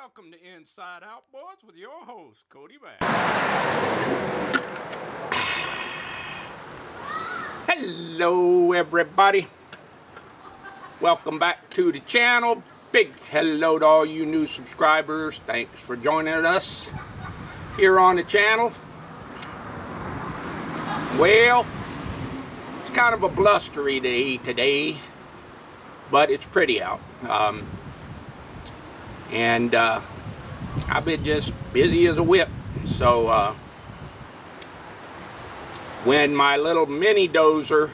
Welcome to Inside Outboards with your host, Kodibass. Hello, everybody. Welcome back to the channel. Big hello to all you new subscribers. Thanks for joining us here on the channel. Well, it's kind of a blustery day today, but it's pretty out. And I've been just busy as a whip. So when my little mini dozer,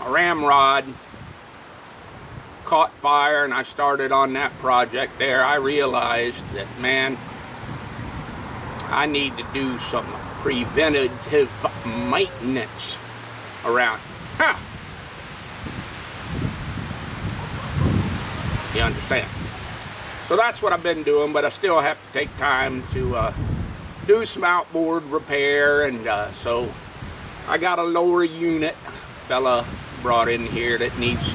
a ramrod, caught fire and I started on that project there, I realized that, man, I need to do some preventative maintenance around. You understand? So that's what I've been doing, but I still have to take time to do some outboard repair, and so I got a lower unit fella brought in here that needs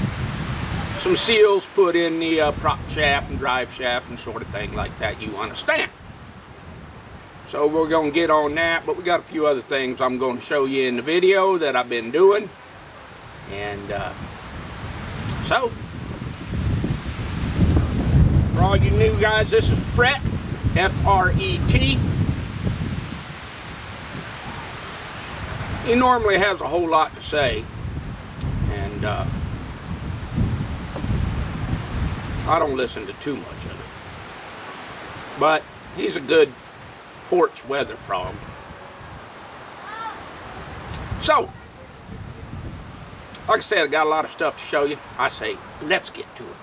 some seals put in the prop shaft and drive shaft and sort of thing like that, you understand. So we're going to get on that, but we got a few other things I'm going to show you in the video that I've been doing. And so for all you new guys, this is Fret, F-R-E-T. He normally has a whole lot to say, and I don't listen to too much of it. But he's a good porch weather frog. So, like I said, I got a lot of stuff to show you. I say, let's get to it.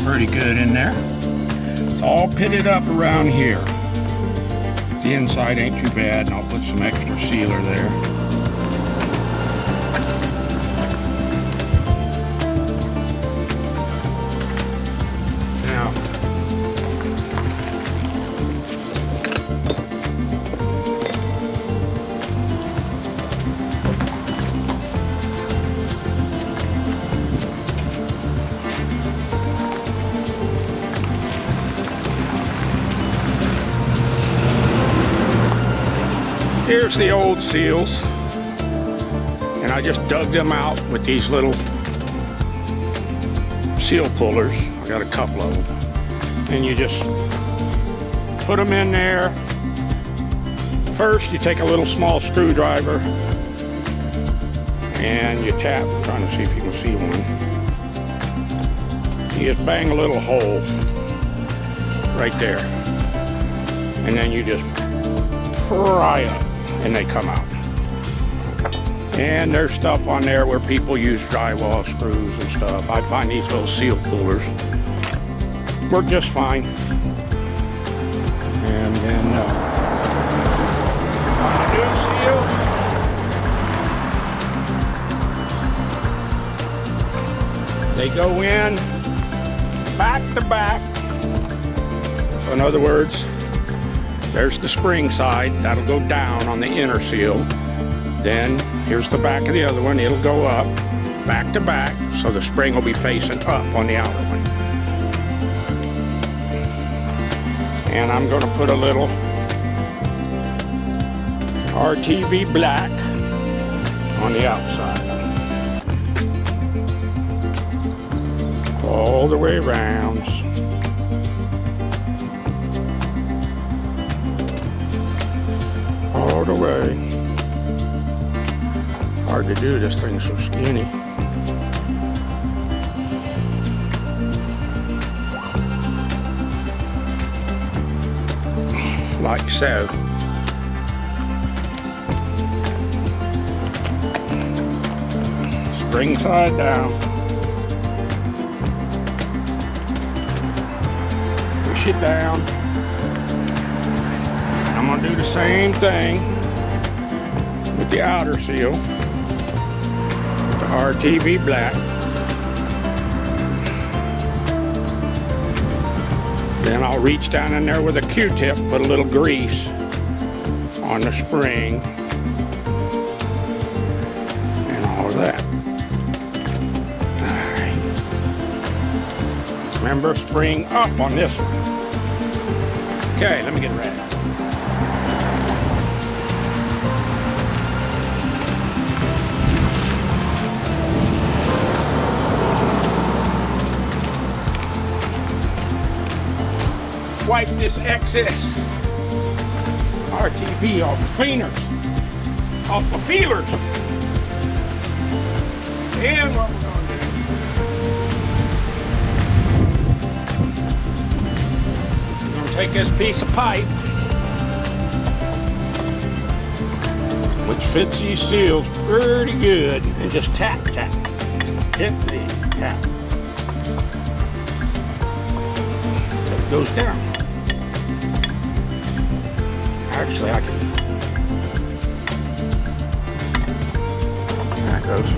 Pretty good in there. It's all pitted up around here. The inside ain't too bad, and I'll put some extra sealer there. Now, here's the old seals, and I just dug them out with these little seal pullers. I got a couple of them, and you just put them in there. First, you take a little small screwdriver and you tap. I'm trying to see if you can see one. You just bang a little hole right there, and then you just pry up, and they come out. And there's stuff on there where people use drywall screws and stuff. I find these little seal pullers work just fine. And then on the new seal, they go in back to back. So in other words, there's the spring side, that'll go down on the inner seal. Then here's the back of the other one, it'll go up, back to back, so the spring will be facing up on the outer one. And I'm going to put a little RTV black on the outside. All the way around. All the way. Hard to do, this thing's so skinny. Like so. spring side down. Push it down. I'm going to do the same thing with the outer seal, the RTV black. Then I'll reach down in there with a Q-tip, put a little grease on the spring and all of that. All right. Remember, spring up on this one. Okay, let me get ready. Wipe this excess RTV off the feelers, off the feelers. And what we're going to do, we're going to take this piece of pipe, which fits these seals pretty good, and just tap, tap, hit the tap. So it goes down. Actually, I can. There it goes.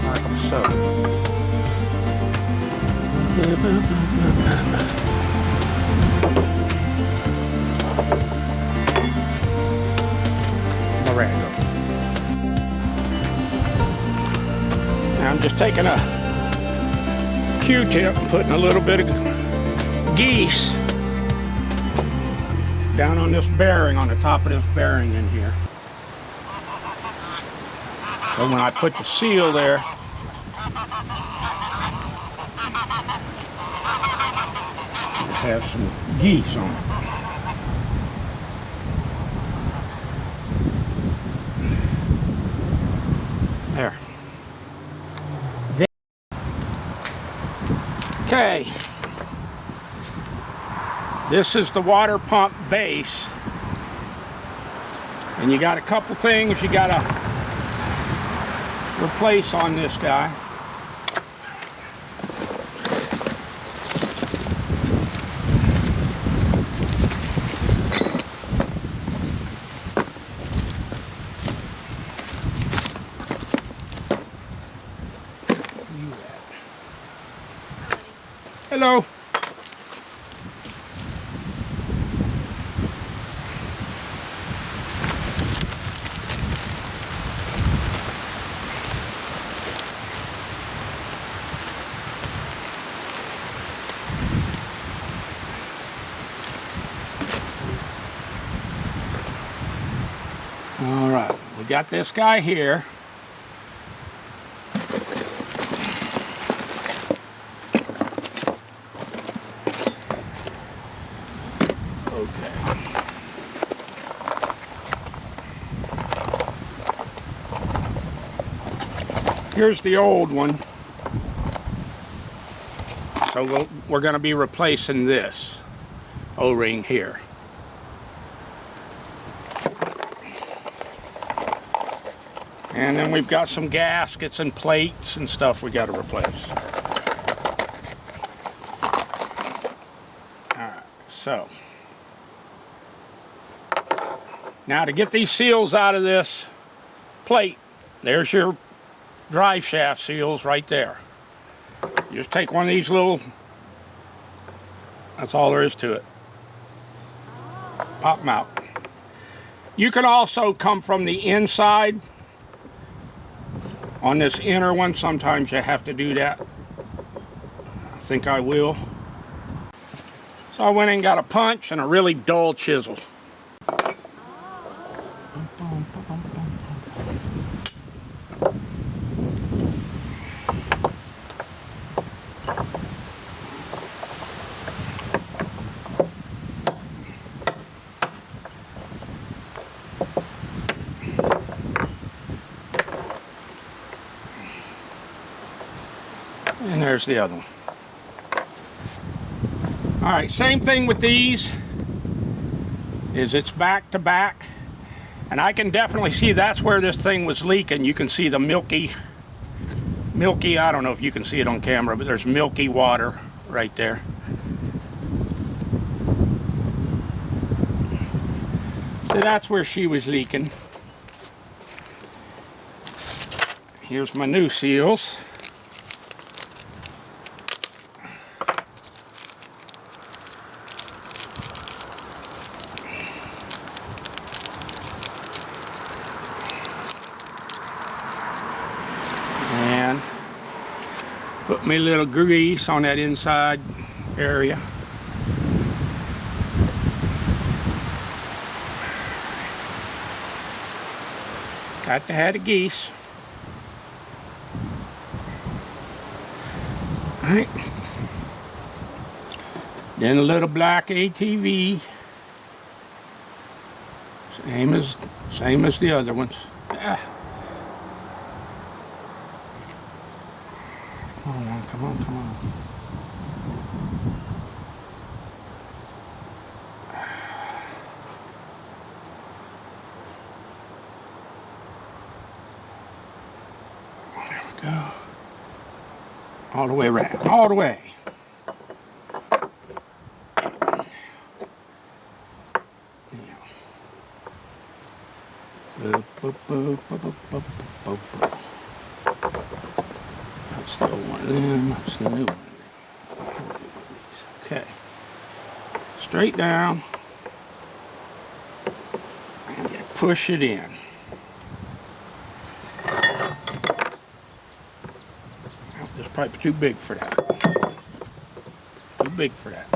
Like so. Now I'm just taking a Q-tip and putting a little bit of grease down on this bearing, on the top of this bearing in here. So when I put the seal there, it has some grease on it. There. Okay. This is the water pump base. And you got a couple things you got to replace on this guy. Hello. All right, we got this guy here. Here's the old one. So we're going to be replacing this O-ring here. And then we've got some gaskets and plates and stuff we got to replace. Alright, so now to get these seals out of this plate, there's your drive shaft seals right there. You just take one of these little, that's all there is to it. Pop them out. You can also come from the inside on this inner one. Sometimes you have to do that. I think I will. So I went and got a punch and a really dull chisel. there's the other one. All right, same thing with these, is it's back to back. And I can definitely see that's where this thing was leaking. You can see the milky, I don't know if you can see it on camera, but there's milky water right there. So that's where she was leaking. Here's my new seals. And put me a little grease on that inside area. Got to have the geese. All right. Then a little black ATV. Same as the other ones. Ah. Come on, come on, come on. There we go. All the way around, all the way. That's the old one of them, that's the new one. Okay. Straight down. And you push it in. This pipe's too big for that. Too big for that.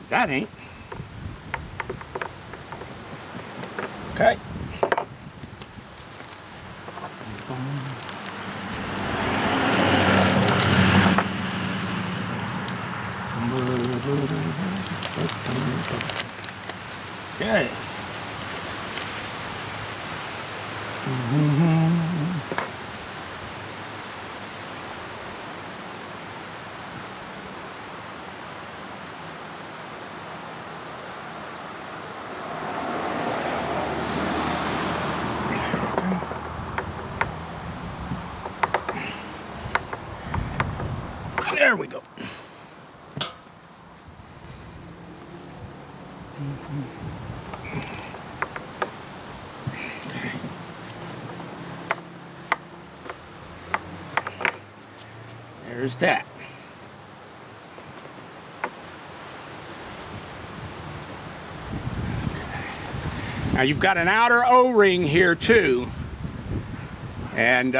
That ain't. Okay. Okay. There we go. There's that. Now you've got an outer O-ring here too, and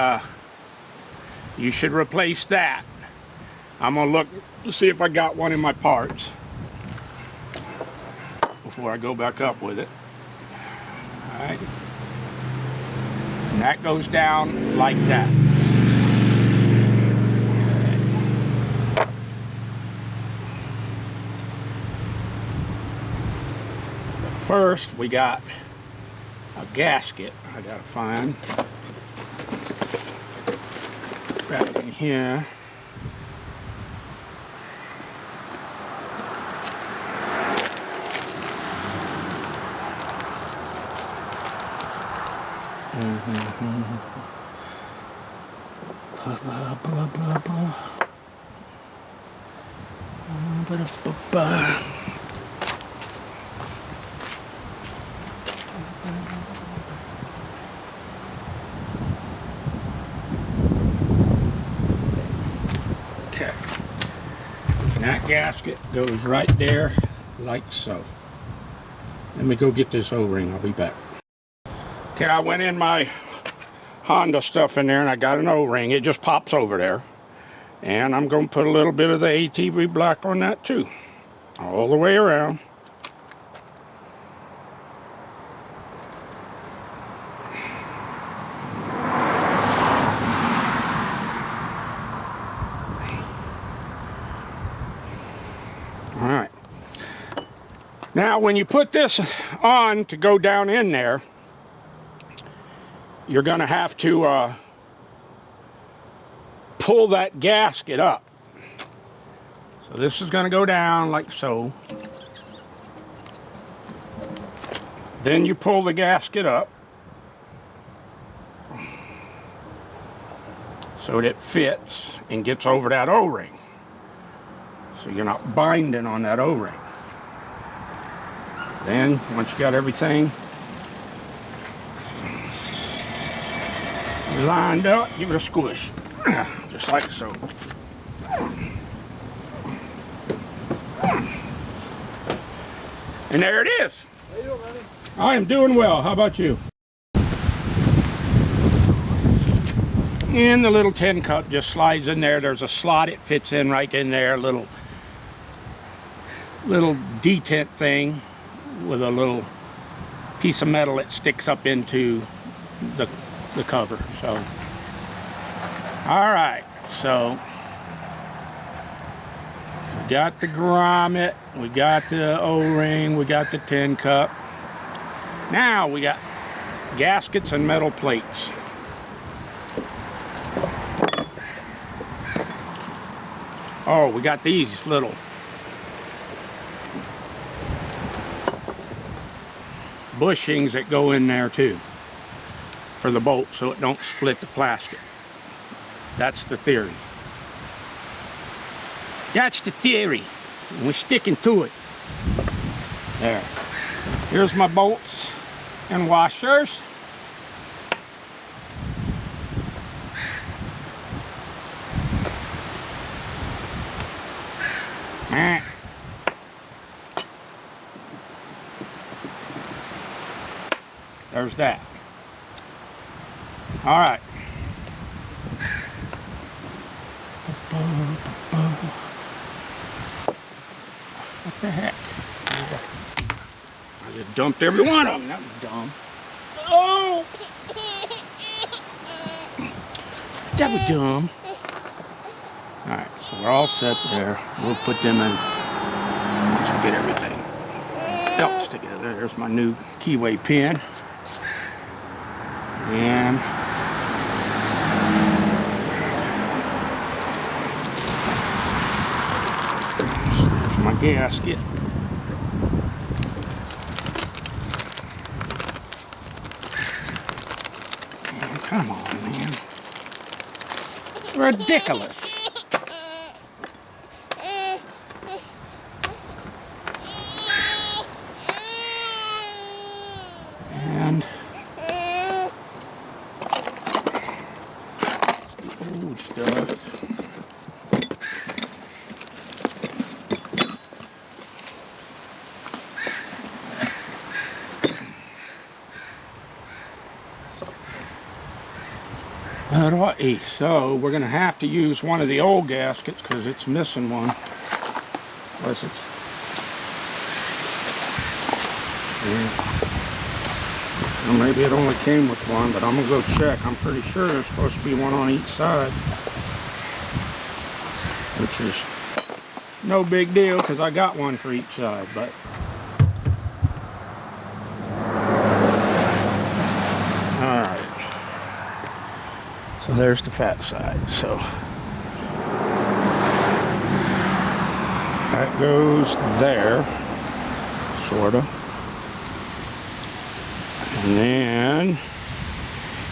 you should replace that. I'm gonna look to see if I got one in my parts before I go back up with it. All right, and that goes down like that. First, we got a gasket I gotta find right in here. Blah, blah, blah, blah, blah. Okay, and that gasket goes right there like so. Let me go get this O-ring, I'll be back. Okay, I went in my Honda stuff in there and I got an O-ring. It just pops over there. And I'm going to put a little bit of the ATV black on that too. All the way around. All right. Now when you put this on to go down in there, you're going to have to pull that gasket up So this is going to go down like so. Then you pull the gasket up so that it fits and gets over that O-ring. So you're not binding on that O-ring. Then, once you got everything lined up, give it a squish, just like so. And there it is. How you doing, buddy? I am doing well. How about you? And the little tin cup just slides in there. There's a slot it fits in right in there. Little detent thing with a little piece of metal that sticks up into the cover. So, all right. So we got the grommet, we got the O-ring, we got the tin cup. Now we got gaskets and metal plates. Oh, we got these little bushings that go in there too for the bolt so it don't split the plastic. That's the theory. That's the theory. We're sticking to it. There. Here's my bolts and washers. There's that. All right. What the heck? I just dumped every one of them. That was dumb. Oh! That was dumb. All right, so we're all set there. We'll put them in once we get everything else together. There's my new keyway pin. And there's my gasket. And come on, man. Ridiculous. And old stuff. Alrighty, so we're going to have to use one of the old gaskets because it's missing one. Unless it's... Well, maybe it only came with one, but I'm going to go check. I'm pretty sure there's supposed to be one on each side. Which is no big deal because I got one for each side, but... Alright. So there's the fat side. So that goes there, sort of. And then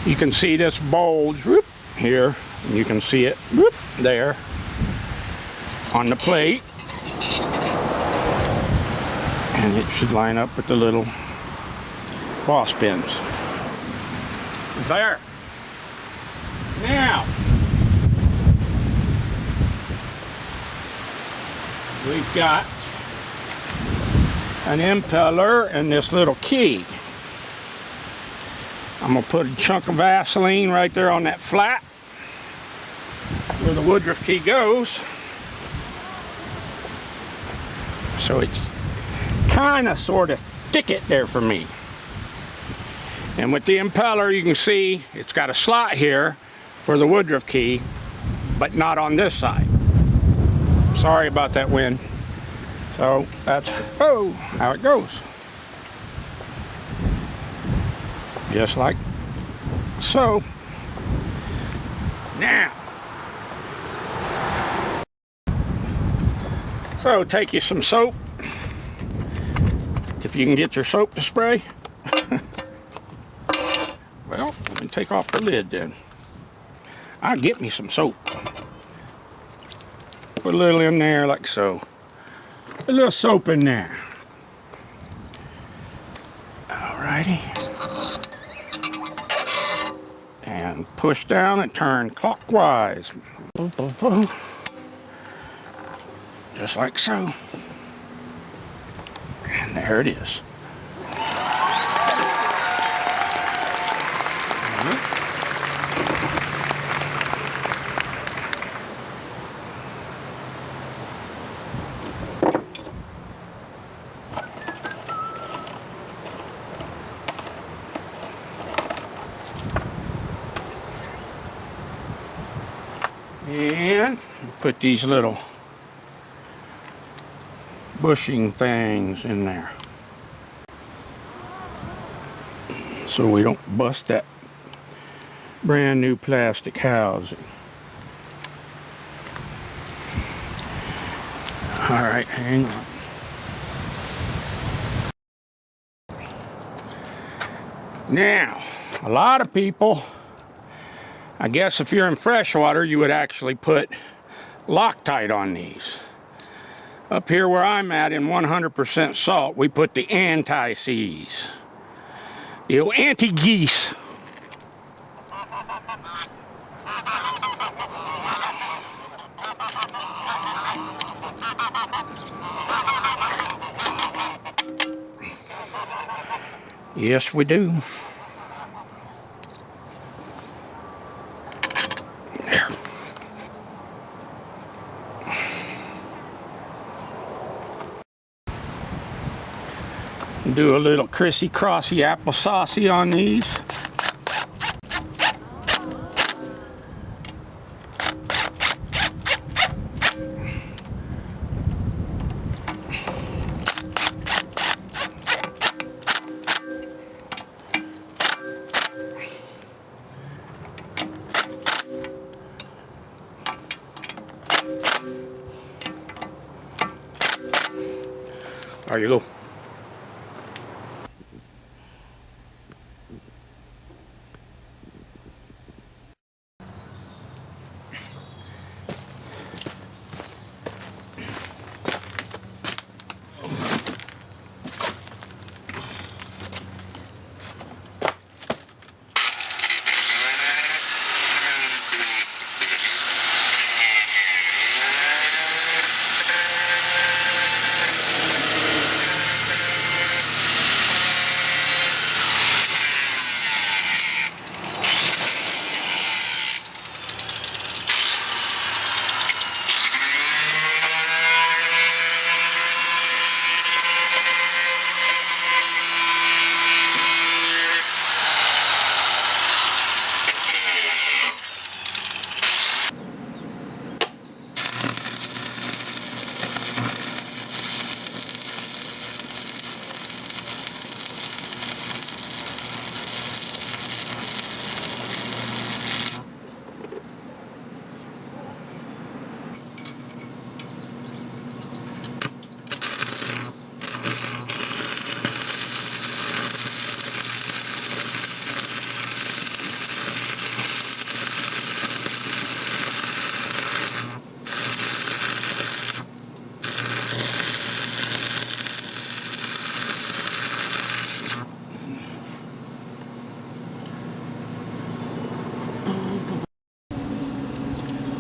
you can see this bulge whoop, here, and you can see it whoop, there on the plate. And it should line up with the little boss pins. There. Now, we've got an impeller and this little key. I'm going to put a chunk of Vaseline right there on that flat where the Woodruff key goes. So it's kind of sort of stick it there for me. And with the impeller, you can see it's got a slot here for the Woodruff key, but not on this side. Sorry about that wind. So that's how it goes. Just like so. Now, So take you some soap, if you can get your soap to spray. Well, let me take off the lid then. I'll get me some soap. Put a little in there like so. A little soap in there. Alrighty. And push down and turn clockwise. Just like so. And there it is. And put these little bushing things in there so we don't bust that brand new plastic housing. All right, hang on. Now, a lot of people, I guess if you're in freshwater, you would actually put Loctite on these. Up here where I'm at in 100% salt, we put the anti-seize. The anti-geese. Yes, we do. There. Do a little crissy-crossy applesauce on these. There you go.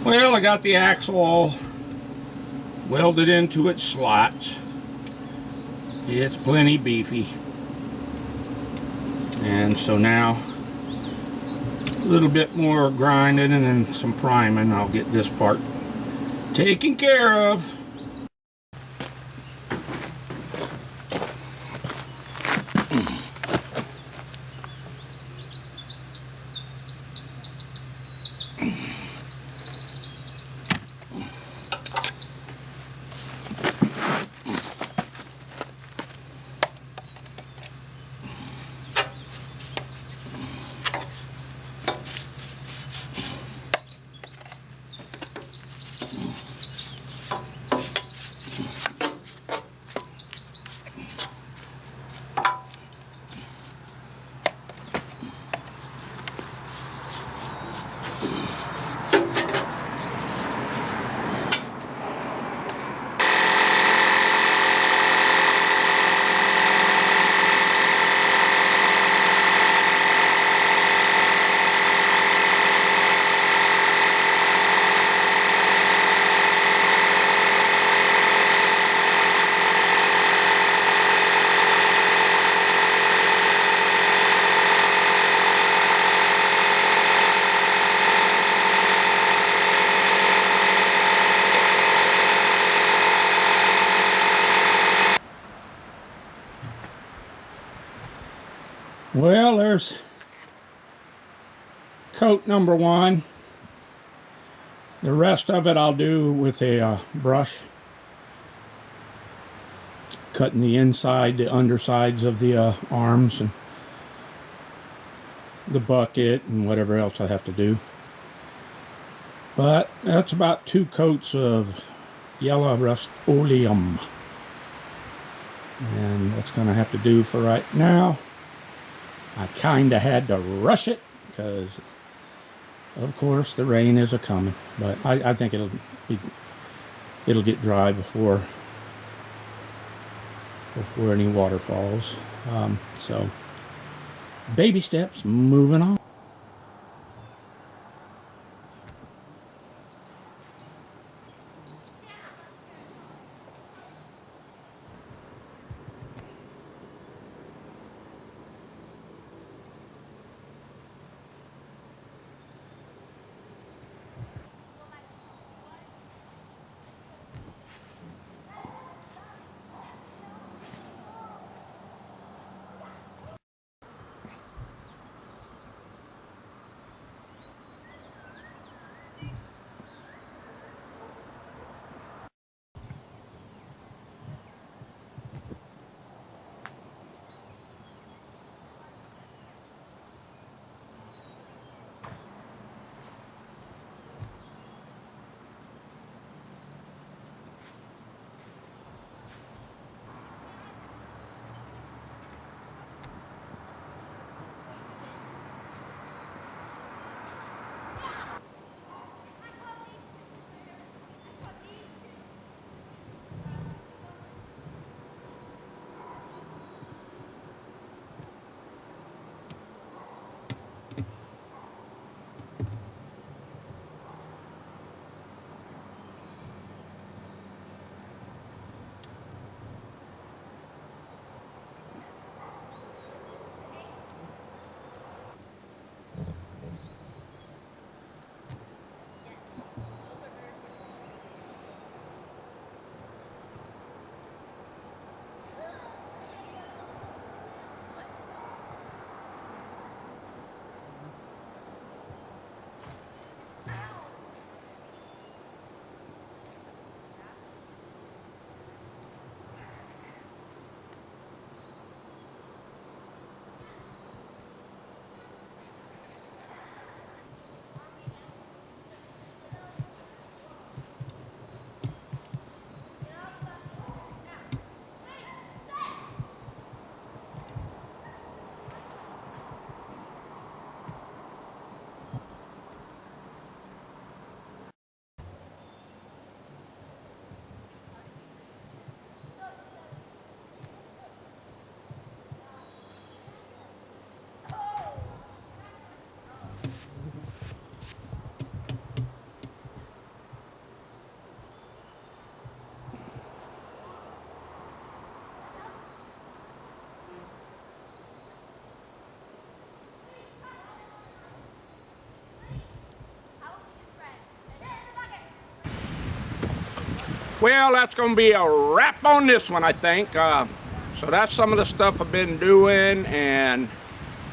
Well, I got the axle all welded into its slots. It's plenty beefy. And so now, a little bit more grinding and then some priming, I'll get this part taken care of. Well, there's coat number 1. The rest of it I'll do with a brush, cutting the inside, the undersides of the arms and the bucket and whatever else I have to do. But that's about 2 coats of yellow Rust-Oleum, and that's going to have to do for right now. I kind of had to rush it because, of course, the rain is a-coming, but I think it'll get dry before any water falls. So, baby steps, moving on. Well, that's going to be a wrap on this one, I think. So that's some of the stuff I've been doing, and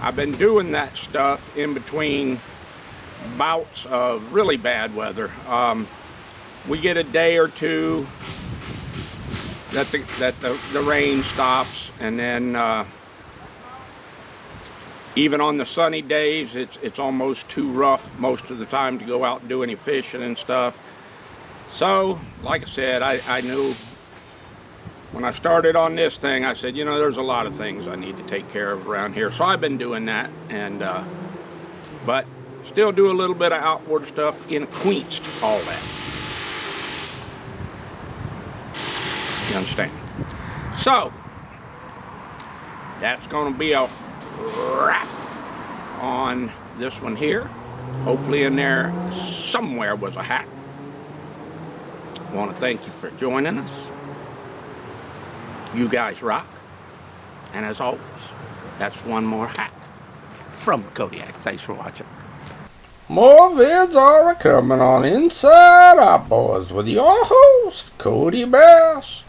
I've been doing that stuff in between bouts of really bad weather. We get a day or two that the rain stops, and then even on the sunny days, it's almost too rough most of the time to go out and do any fishing and stuff. So, like I said, I knew when I started on this thing, I said, you know, there's a lot of things I need to take care of around here. So I've been doing that, and but still do a little bit of outboard stuff in betwixt all that. You understand? So, that's going to be a wrap on this one here. Hopefully in there somewhere was a hack. I want to thank you for joining us. You guys rock. And as always, that's one more hack from Kodiak. Thanks for watching. More vids are coming on Inside Outboards with your host, Kodibass.